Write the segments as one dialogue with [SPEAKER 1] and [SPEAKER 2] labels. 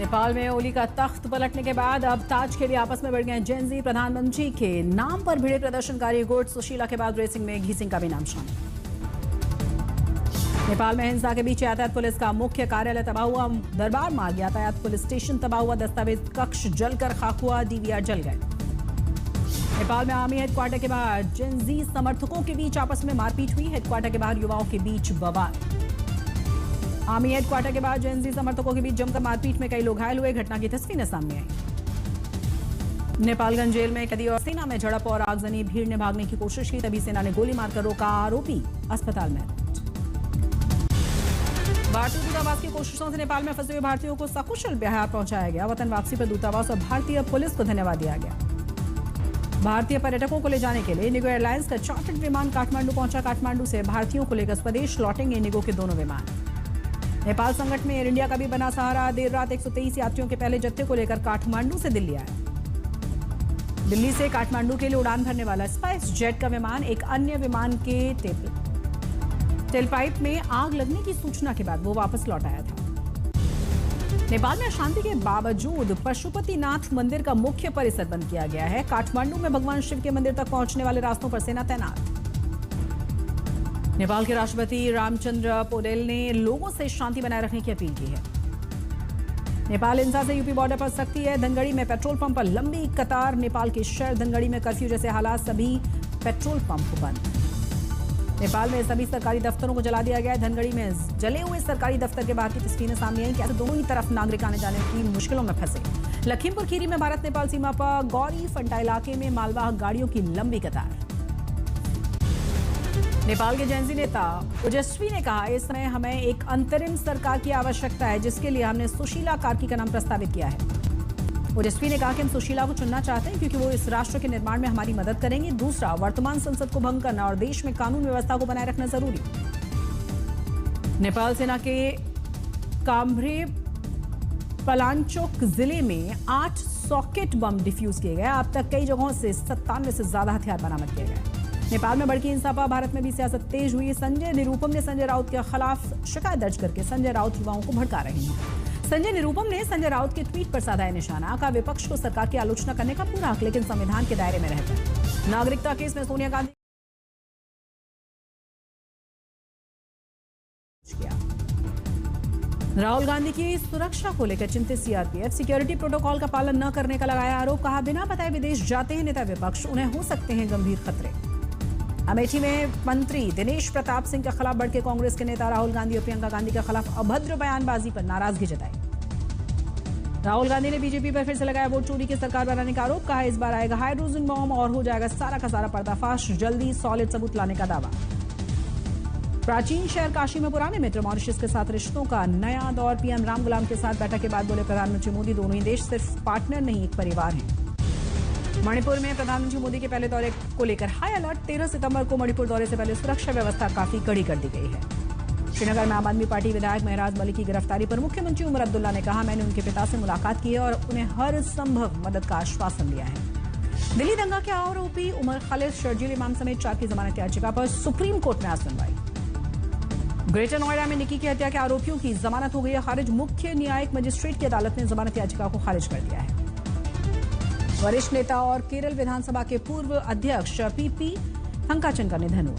[SPEAKER 1] नेपाल में ओली का तख्त पलटने के बाद अब ताज के लिए आपस में बढ़ गए जेनजी। प्रधानमंत्री के नाम पर भिड़े प्रदर्शनकारी गुट। सुशीला के बाद रेसिंग में घी सिंह का भी नाम शामिल। नेपाल में हिंसा के बीच यातायात पुलिस का मुख्य कार्यालय तबाह हुआ। दरबार मार्ग यातायात पुलिस स्टेशन तबाह हुआ। दस्तावेज कक्ष जलकर खाक हुआ। डीवीआर जल गए। नेपाल में आर्मी हेडक्वार्टर के बाहर जेनजी समर्थकों के बीच आपस में मारपीट हुई। हेडक्वार्टर के बाहर युवाओं के बीच बवाल। आर्मी हेडक्वार्टर के बाद जेनजी समर्थकों के बीच जमकर मारपीट में कई लोग घायल हुए। घटना की तस्वीरें सामने आई। नेपालगंज जेल में कैदी और सेना में झड़प और आगजनी। भीड़ ने भागने की कोशिश की, तभी सेना ने गोली मारकर रोका। आरोपी अस्पताल में। भारतीय दूतावास की कोशिशों से नेपाल में फंसे हुए भारतीयों को सकुशल बिहार पहुंचाया गया। वतन वापसी पर दूतावास और भारतीय पुलिस को धन्यवाद दिया गया। भारतीय पर्यटकों को ले जाने के लिए इंडिगो एयरलाइंस का चार्टर्ड विमान काठमांडू पहुंचा। काठमांडू से भारतीयों को लेकर स्वदेश लौटेंगे इंडिगो के दोनों विमान। नेपाल संकट में एयर इंडिया का भी बना सहारा। देर रात 123 यात्रियों के पहले जत्थे को लेकर काठमांडू से दिल्ली आया। दिल्ली से काठमांडू के लिए उड़ान भरने वाला स्पाइस जेट का विमान एक अन्य विमान के टेलपाइप में आग लगने की सूचना के बाद वो वापस लौट आया था। नेपाल में अशांति के बावजूद पशुपतिनाथ मंदिर का मुख्य परिसर बंद किया गया है। काठमांडू में भगवान शिव के मंदिर तक पहुंचने वाले रास्तों पर सेना तैनात। नेपाल के राष्ट्रपति रामचंद्र पौडेल ने लोगों से शांति बनाए रखने की अपील की है। नेपाल हिंसा से यूपी बॉर्डर पर सख्ती है। धनगढ़ी में पेट्रोल पंप पर लंबी कतार। नेपाल के शहर धनगढ़ी में कर्फ्यू जैसे हालात, सभी पेट्रोल पंप बंद। नेपाल में सभी सरकारी दफ्तरों को जला दिया गया है। धनगढ़ी में जले हुए सरकारी दफ्तर के बाहर की तस्वीरें सामने आई। कैसे दोनों ही तरफ नागरिक आने जाने की मुश्किलों में फंसे। लखीमपुर खीरी में भारत नेपाल सीमा पर गौरी फंटा इलाके में मालवाहक गाड़ियों की लंबी कतार। नेपाल के जेनजी नेता ओजस्वी ने कहा, इस समय हमें एक अंतरिम सरकार की आवश्यकता है, जिसके लिए हमने सुशीला कार्की का नाम प्रस्तावित किया है। ओजस्वी ने कहा कि हम सुशीला को चुनना चाहते हैं क्योंकि वो इस राष्ट्र के निर्माण में हमारी मदद करेंगे। दूसरा, वर्तमान संसद को भंग करना और देश में कानून व्यवस्था को बनाए रखना जरूरी। नेपाल सेना के काम्भ्रे पलांचोक जिले में 8 सॉकेट बम डिफ्यूज किए गए। अब तक कई जगहों से 97 से ज्यादा हथियार बरामद किए गए। नेपाल में बढ़ती हिंसा पर भारत में भी सियासत तेज हुई। संजय निरुपम ने संजय राउत के खिलाफ शिकायत दर्ज करके संजय राउत युवाओं को भड़का रहे हैं। संजय निरुपम ने संजय राउत के ट्वीट पर साधा निशाना। कहा, विपक्ष को सरकार की आलोचना करने का पूरा हक, लेकिन संविधान के दायरे में रहकर। नागरिकता केस में सोनिया गांधी राहुल गांधी की सुरक्षा को लेकर चिंतित सीआरपीएफ। सिक्योरिटी प्रोटोकॉल का पालन न करने का लगाया आरोप। कहा, बिना बताए विदेश जाते हैं नेता विपक्ष, उन्हें हो सकते हैं गंभीर खतरे। अमेठी में मंत्री दिनेश प्रताप सिंह के खिलाफ बढ़ के कांग्रेस के नेता राहुल गांधी और प्रियंका गांधी के खिलाफ अभद्र बयानबाजी पर नाराजगी जताई। राहुल गांधी ने बीजेपी पर फिर से लगाया वोट चोरी की सरकार बनाने का आरोप। कहा, इस बार आएगा हाइड्रोजन बम और हो जाएगा सारा का सारा पर्दाफाश। जल्दी सॉलिड सबूत लाने का दावा। प्राचीन शहर काशी में पुराने मित्र मॉरिशस के साथ रिश्तों का नया दौर। पीएम राम गुलाम के साथ बैठक के बाद बोले प्रधानमंत्री मोदी, दोनों ही देश सिर्फ पार्टनर नहीं, एक परिवार हैं। मणिपुर में प्रधानमंत्री मोदी के पहले दौरे को लेकर हाई अलर्ट। 13 सितंबर को मणिपुर दौरे से पहले सुरक्षा व्यवस्था काफी कड़ी कर दी गई है। श्रीनगर में आम आदमी पार्टी विधायक महराज मलिक की गिरफ्तारी पर मुख्यमंत्री उमर अब्दुल्ला ने कहा, मैंने उनके पिता से मुलाकात की है और उन्हें हर संभव मदद का आश्वासन दिया है। दिल्ली दंगा के आरोपी उमर खालिद, शर्जील इमाम समेत 4 की जमानत याचिका पर सुप्रीम कोर्ट में आज सुनवाई। ग्रेटर नोएडा में निकी की हत्या के आरोपियों की जमानत हो गई है खारिज। मुख्य न्यायिक मजिस्ट्रेट की अदालत ने जमानत याचिका को खारिज कर दिया है। वरिष्ठ नेता और केरल विधानसभा के पूर्व अध्यक्ष पीपी थंकाचन का निधन हुआ।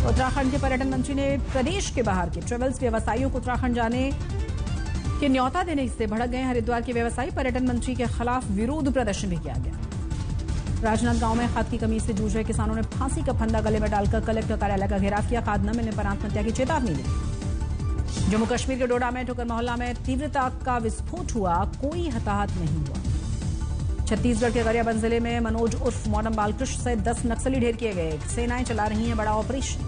[SPEAKER 1] उत्तराखंड के पर्यटन मंत्री ने प्रदेश के बाहर के ट्रेवल्स व्यवसायियों को उत्तराखंड जाने के न्यौता देने से भड़क गए। हरिद्वार के व्यवसायी पर्यटन मंत्री के खिलाफ विरोध प्रदर्शन भी किया गया। राजनांदगांव में खाद की कमी से जूझ रहे किसानों ने फांसी का फंदा गले में डालकर कलेक्टर कार्यालय का घेराव किया। खाद न मिलने पर आत्महत्या की चेतावनी दी। जम्मू कश्मीर के डोडा में ठोकर मोहल्ला में तीव्रता का विस्फोट हुआ, कोई हताहत नहीं हुआ। छत्तीसगढ़ के गरियाबंद जिले में मनोज उर्फ मॉडर्न बालकृष्ण सहित 10 नक्सली ढेर किए गए। सेनाएं चला रही हैं बड़ा ऑपरेशन।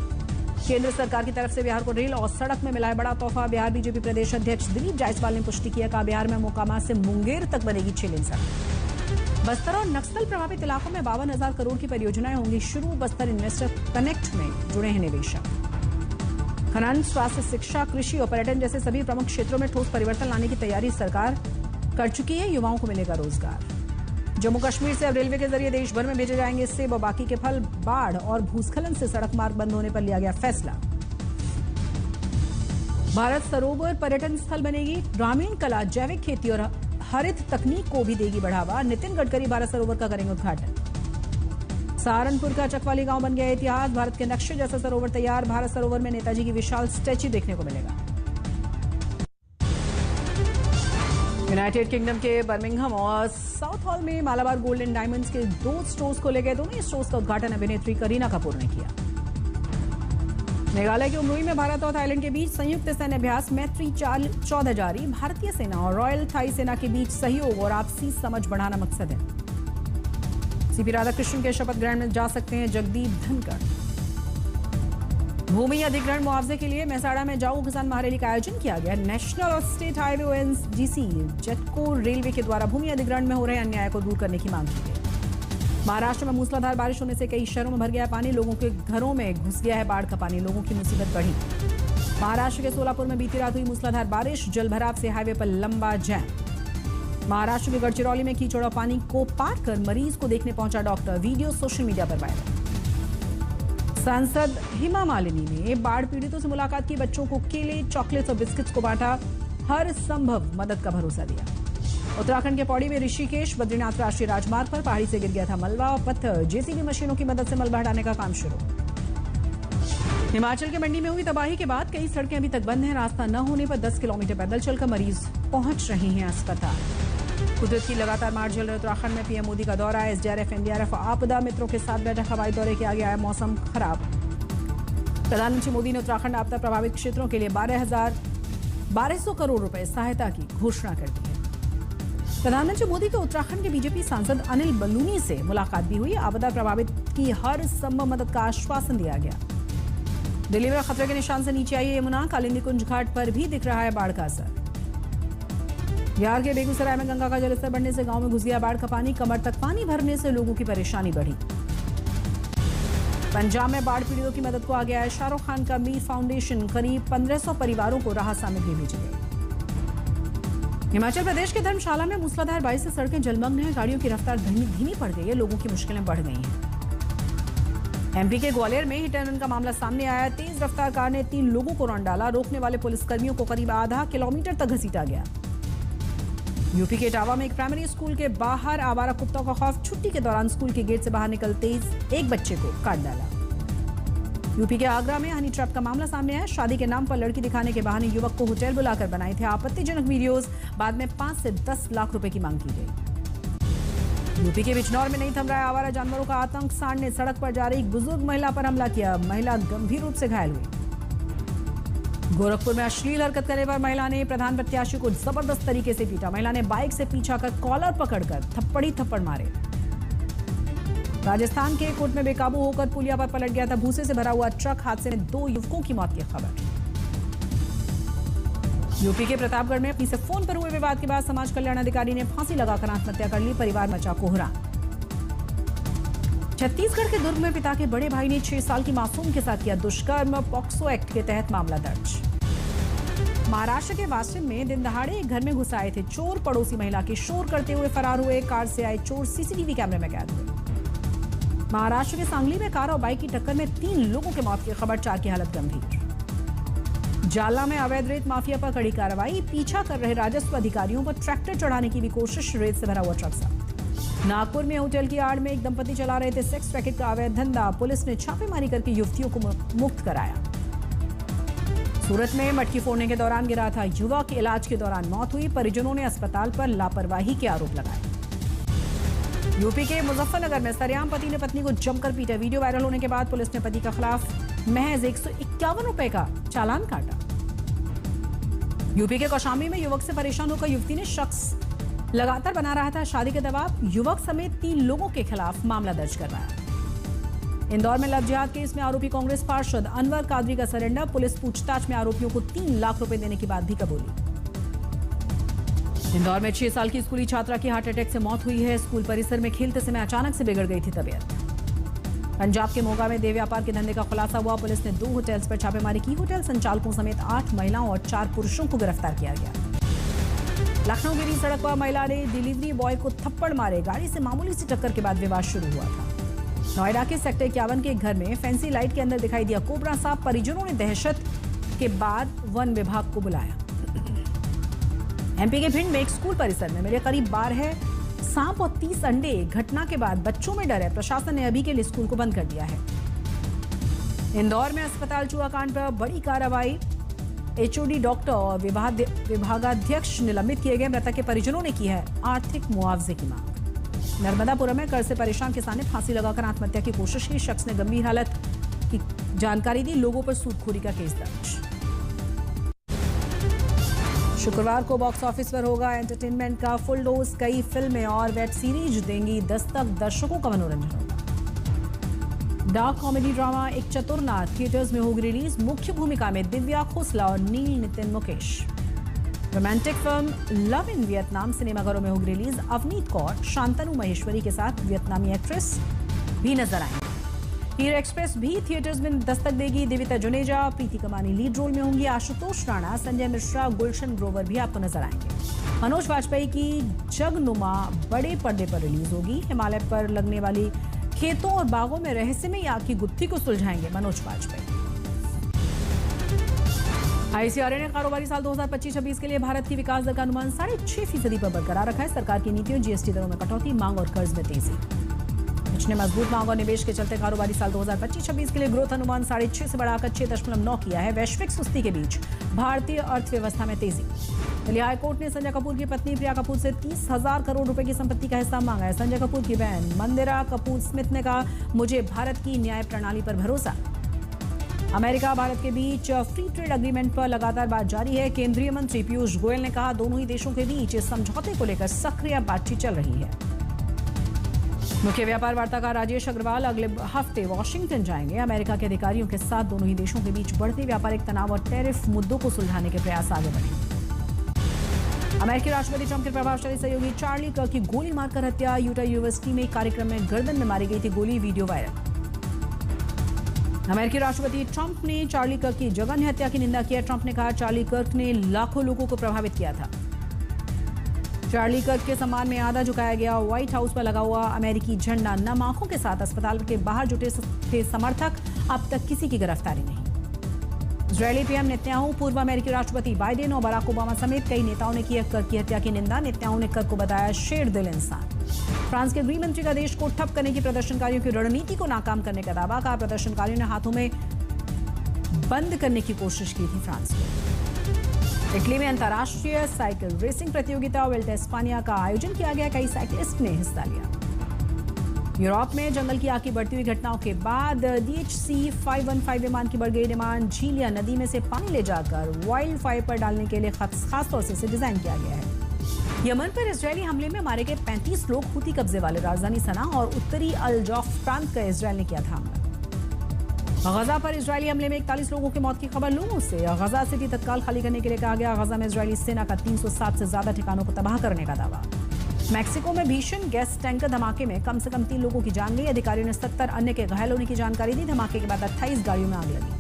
[SPEAKER 1] केंद्र सरकार की तरफ से बिहार को रेल और सड़क में मिला है बड़ा तोहफा। बिहार बीजेपी प्रदेश अध्यक्ष दिलीप जायसवाल ने पुष्टि किया। कहा, बिहार में मोकामा से मुंगेर तक बनेगी 6 लेन सड़क। बस्तर और नक्सल प्रभावित इलाकों में 52,000 करोड़ की परियोजनाएं होंगी शुरू। बस्तर इन्वेस्टर कनेक्ट में जुड़े हैं निवेशक। खनन, स्वास्थ्य, शिक्षा, कृषि और पर्यटन जैसे सभी प्रमुख क्षेत्रों में ठोस परिवर्तन लाने की तैयारी सरकार कर चुकी है। युवाओं को मिलेगा रोजगार। जम्मू कश्मीर से अब रेलवे के जरिए देश भर में भेजे जाएंगे सेब और बाकी के फल। बाढ़ और भूस्खलन से सड़क मार्ग बंद होने पर लिया गया फैसला। भारत सरोवर पर्यटन स्थल बनेगी, ग्रामीण कला, जैविक खेती और हरित तकनीक को भी देगी बढ़ावा। नितिन गडकरी भारत सरोवर का करेंगे उद्घाटन। सहारनपुर का चकवाली गांव बन गया इतिहास, भारत के नक्शे जैसा सरोवर तैयार। भारत सरोवर में नेताजी की विशाल स्टैच्यू देखने को मिलेगा। यूनाइटेड किंगडम के बर्मिंघम और साउथ हॉल में मालाबार गोल्ड एंड डायमंड्स के 2 स्टोर्स खोले गए। दोनों स्टोर्स का उद्घाटन अभिनेत्री करीना कपूर ने किया। मेघालय के उमरोई में भारत और थाईलैंड के बीच संयुक्त सैन्य अभ्यास मैत्री 14 जारी। भारतीय सेना और रॉयल थाई सेना के बीच सहयोग और आपसी समझ बढ़ाना मकसद है। सीपी राधाकृष्णन के शपथ ग्रहण में जा सकते हैं जगदीप धनखड़। भूमि अधिग्रहण मुआवजे के लिए मेहसाणा में जाऊ किसान महारैली का आयोजन किया गया। नेशनल और स्टेट हाईवे ओएनजीसी जेटको रेलवे के द्वारा भूमि अधिग्रहण में हो रहे अन्याय को दूर करने की मांग की गई। महाराष्ट्र में मूसलाधार बारिश होने से कई शहरों में भर गया पानी। लोगों के घरों में घुस गया है बाढ़ का पानी। लोगों की मुसीबत बढ़ी। महाराष्ट्र के सोलापुर में बीती रात हुई मूसलाधार बारिश, जलभराव से हाईवे पर लंबा जैम। महाराष्ट्र के गढ़चिरौली में कीचड़ पानी को पार कर मरीज को देखने पहुंचा डॉक्टर। वीडियो सोशल मीडिया पर वायरल। सांसद हेमा मालिनी ने बाढ़ पीड़ितों से मुलाकात की। बच्चों को केले, चॉकलेट्स और बिस्किट्स को बांटा। हर संभव मदद का भरोसा दिया। उत्तराखंड के पौड़ी में ऋषिकेश बद्रीनाथ राष्ट्रीय राजमार्ग पर पहाड़ी से गिर गया था मलबा और पत्थर। जेसीबी मशीनों की मदद से मलबा हटाने का काम शुरू। हिमाचल के मंडी में हुई तबाही के बाद कई सड़कें अभी तक बंद हैं। रास्ता न होने पर 10 किलोमीटर पैदल चलकर मरीज पहुंच रहे हैं अस्पताल। कुदरत की लगातार मार झेल रहे उत्तराखंड में पीएम मोदी का दौरा। एसडीआरएफ, एनडीआरएफ आपदा मित्रों के साथ बैठक। हवाई दौरे के आगे आया मौसम खराब। प्रधानमंत्री मोदी ने उत्तराखंड आपदा प्रभावित क्षेत्रों के लिए 1200 करोड़ रुपए सहायता की घोषणा कर दी है। प्रधानमंत्री मोदी को उत्तराखंड के बीजेपी सांसद अनिल बलूनी से मुलाकात भी हुई। आपदा प्रभावित की हर संभव मदद का आश्वासन दिया गया। दिल्ली में खतरे के निशान से नीचे आई यमुना। कालिंदी कुंज घाट पर भी दिख रहा है बाढ़ का असर। बिहार के बेगूसराय में गंगा का जलस्तर बढ़ने से गांव में घुस गया बाढ़ का पानी। कमर तक पानी भरने से लोगों की परेशानी बढ़ी। पंजाब में बाढ़ पीड़ितों की मदद को आ गया है शाहरुख खान का मीर फाउंडेशन। करीब 1500 परिवारों को राहत सामग्री भेजी गई। हिमाचल प्रदेश के धर्मशाला में मूसलाधार बारिश से सड़कें जलमग्न हैं। गाड़ियों की रफ्तार धीमी पड़ गई है। लोगों की मुश्किलें बढ़ गई हैं। एमपी के ग्वालियर में हिट एंड रन का मामला सामने आया। तेज रफ्तार कार ने 3 लोगों को रौंद डाला। रोकने वाले पुलिसकर्मियों को करीब आधा किलोमीटर तक घसीटा गया। यूपी के इटावा में एक प्राइमरी स्कूल के बाहर आवारा कुत्तों का खौफ। छुट्टी के दौरान स्कूल के गेट से बाहर निकलते एक बच्चे को काट डाला। यूपी के आगरा में हनी ट्रैप का मामला सामने आया। शादी के नाम पर लड़की दिखाने के बहाने युवक को होटल बुलाकर बनाए थे आपत्तिजनक वीडियोस। बाद में 5 से 10 लाख रुपए की मांग की गई। यूपी के बिजनौर में नहीं थम रहा है आवारा जानवरों का आतंक। सांड ने सड़क पर जा रही एक बुजुर्ग महिला पर हमला किया। महिला गंभीर रूप से घायल हुई। गोरखपुर में अश्लील हरकत करने पर महिला ने प्रधान प्रत्याशी को जबरदस्त तरीके से पीटा। महिला ने बाइक से पीछा कर कॉलर पकड़कर थप्पड़ मारे। राजस्थान के कोट में बेकाबू होकर पुलिया पर पलट गया था भूसे से भरा हुआ ट्रक। हादसे में 2 युवकों की मौत की खबर। यूपी के प्रतापगढ़ में अपनी से फोन पर हुए विवाद के बाद समाज कल्याण अधिकारी ने फांसी लगाकर आत्महत्या कर ली। परिवार मचा कोहराम। छत्तीसगढ़ के दुर्ग में पिता के बड़े भाई ने 6 साल की मासूम के साथ किया दुष्कर्म। पॉक्सो एक्ट के तहत मामला दर्ज। महाराष्ट्र के वाशिम में दिन दहाड़े एक घर में घुस आए थे चोर। पड़ोसी महिला के शोर करते हुए फरार हुए। कार से आए चोर सीसीटीवी कैमरे में कैद हुए। महाराष्ट्र के सांगली में कार और बाइक की टक्कर में 3 लोगों की मौत की खबर। 4 की हालत गंभीर। जालना में अवैध रेत माफिया पर कड़ी कार्रवाई। पीछा कर रहे राजस्व अधिकारियों पर ट्रैक्टर चढ़ाने की भी कोशिश। रेत से भरा हुआ ट्रक जब्त। नागपुर में होटल की आड़ में एक दंपति चला रहे थे सेक्स रैकेट का अवैध धंधा। पुलिस ने छापेमारी करके युवतियों को मुक्त कराया। सूरत में मटकी फोड़ने के दौरान गिरा था युवक। इलाज के दौरान मौत हुई। परिजनों ने अस्पताल पर लापरवाही के आरोप लगाए। यूपी के मुजफ्फरनगर में सरेआम पति ने पत्नी को जमकर पीटा। वीडियो वायरल होने के बाद पुलिस ने पति के खिलाफ महज 151 रुपए का चालान काटा। यूपी के कौशाम्बी में युवक से परेशान होकर युवती ने शख्स लगातार बना रहा था शादी के दबाव। युवक समेत 3 लोगों के खिलाफ मामला दर्ज करवाया। इंदौर में लव जिहाद केस में आरोपी कांग्रेस पार्षद अनवर कादरी का सरेंडर। पुलिस पूछताछ में आरोपियों को 3 लाख रुपए देने की बात भी कबूली। इंदौर में 6 साल की स्कूली छात्रा की हार्ट अटैक से मौत हुई है। स्कूल परिसर में खेलते समय अचानक से बिगड़ गई थी तबीयत। पंजाब के मोगा में देह व्यापार के धंधे का खुलासा हुआ। पुलिस ने 2 होटल्स पर छापेमारी की। होटल संचालकों समेत 8 महिलाओं और 4 पुरुषों को गिरफ्तार किया गया। लखनऊ गिरी सड़क पर महिला ने डिलीवरी बॉय को थप्पड़ मारे। गाड़ी से मामूली सी टक्कर के बाद विवाद शुरू हुआ था। नोएडा के सेक्टर 51 के एक घर में फैंसी लाइट के अंदर दिखाई दिया कोबरा सांप। परिजनों ने दहशत के बाद वन विभाग को बुलाया। एमपी के भिंड में एक स्कूल परिसर में मिले करीब 12 सांप और 30 अंडे। घटना के बाद बच्चों में डर है, प्रशासन ने अभी के लिए स्कूल को बंद कर दिया है। इंदौर में अस्पताल चूहा कांड पर बड़ी कार्रवाई। एचओडी डॉक्टर और विभागाध्यक्ष निलंबित किए गए। मृतक के परिजनों ने की है आर्थिक मुआवजे की मांग। नर्मदापुरम में कर्ज से परेशान किसान ने फांसी लगाकर आत्महत्या की कोशिश की। शख्स ने गंभीर हालत की जानकारी दी। लोगों पर सूदखोरी का केस दर्ज। शुक्रवार को बॉक्स ऑफिस पर होगा एंटरटेनमेंट का फुल डोज। कई फिल्में और वेब सीरीज देंगी दस्तक। दर्शकों का मनोरंजन होगा। डार्क कॉमेडी ड्रामा एक चतुरनाथ थिएटर्स में होगी रिलीज। मुख्य भूमिका में दिव्या खोसला और Neil Nitin Mukesh. Romantic film love in Vietnam सिनेमाघरों में होगी रिलीज। अवनीत कौर, शांतनु महेश्वरी के साथ वियतनामी एक्ट्रेस भी नजर आएंगी। हीर एक्सप्रेस भी थिएटर्स में दस्तक देगी। दिविता जुनेजा, प्रीति कमानी लीड रोल में होंगी। आशुतोष राणा, संजय मिश्रा, गुलशन ग्रोवर भी आपको नजर आएंगे। मनोज वाजपेयी की जगनुमा बड़े पर्दे पर रिलीज होगी। हिमालय पर लगने वाली खेतों और बागों में रहस्यमयी आग की गुत्थी को सुलझाएंगे मनोज वाजपेयी। आईसीआरए ने कारोबारी साल 2025-26 के लिए भारत की विकास दर का अनुमान 6.5% पर बरकरार रखा है। सरकार की नीतियों, जीएसटी दरों में कटौती, मांग और कर्ज में तेजी। पिछले मजबूत मांग और निवेश के चलते कारोबारी साल 2025-26 के लिए ग्रोथ अनुमान 6.5 से बढ़ाकर 6.9 किया है। वैश्विक सुस्ती के बीच भारतीय अर्थव्यवस्था में तेजी। दिल्ली हाईकोर्ट ने संजय कपूर की पत्नी प्रिया कपूर से 30,000 करोड़ रुपए की संपत्ति का हिस्सा मांगा है। संजय कपूर की बहन मंदिरा कपूर स्मिथ ने कहा, मुझे भारत की न्याय प्रणाली पर भरोसा। अमेरिका भारत के बीच फ्री ट्रेड एग्रीमेंट पर लगातार बात जारी है। केंद्रीय मंत्री पीयूष गोयल ने कहा, दोनों ही देशों के बीच इस समझौते को लेकर सक्रिय बातचीत चल रही है। मुख्य व्यापार वार्ताकार राजेश अग्रवाल अगले हफ्ते वॉशिंगटन जाएंगे। अमेरिका के अधिकारियों के साथ दोनों ही देशों के बीच बढ़ते व्यापारिक तनाव और टैरिफ मुद्दों को सुलझाने के प्रयास आगे बढ़े। अमेरिकी राष्ट्रपति ट्रंप के प्रभावशाली सहयोगी चार्ली कर्क की गोली मारकर हत्या। यूटा यूनिवर्सिटी में एक कार्यक्रम में गर्दन में मारी गई थी गोली। Video viral. अमेरिकी राष्ट्रपति ट्रंप ने चार्ली कर्क की जघन्य हत्या की निंदा की। ट्रंप ने कहा, चार्ली कर्क ने लाखों लोगों को प्रभावित किया था। चार्ली कर्क के सम्मान में आधा झुकाया गया व्हाइट हाउस पर लगा हुआ अमेरिकी झंडा। नम आंखों के साथ अस्पताल के बाहर जुटे थे समर्थक। अब तक किसी की गिरफ्तारी नहीं। इजरायली पीएम नेतन्याहू, पूर्व अमेरिकी राष्ट्रपति बाइडेन और बराक ओबामा समेत कई नेताओं ने की कर्क की हत्या की निंदा। नेतन्याहू ने कर्क को बताया शेर दिल इंसान। फ्रांस के गृह मंत्री का देश को ठप करने की प्रदर्शनकारियों की रणनीति को नाकाम करने का दावा। कहा, प्रदर्शनकारियों ने हाथों में बंद करने की कोशिश की थी फ्रांस को। इटली में अंतर्राष्ट्रीय साइकिल रेसिंग प्रतियोगिता वेल्टा एस्पानिया का आयोजन किया गया। कई साइकिलिस्ट ने हिस्सा लिया। यूरोप में जंगल की आग की बढ़ती हुई घटनाओं के बाद DHC 515 विमान की बढ़ गई डिमांड। झील या नदी में से पानी ले जाकर वाइल्ड फायर पर डालने के लिए खासतौर से इसे डिजाइन किया गया है। यमन पर इजरायली हमले में मारे गए 35 लोग। हुती कब्जे वाले राजधानी सना और उत्तरी अल जौफ प्रांत का इजरायल ने किया था हमला। गजा पर इजरायली हमले में 41 लोगों की मौत की खबर लोगों से। गजा सिटी तत्काल खाली करने के लिए कहा गया। गजा में इजरायली सेना का 307 से ज्यादा ठिकानों को तबाह करने का दावा। मैक्सिको में भीषण गैस टैंकर धमाके में कम से कम 3 लोगों की जान गई। अधिकारियों ने 70 अन्य के घायल होने की जानकारी दी। धमाके के बाद 28 गाड़ियों में आग लगी।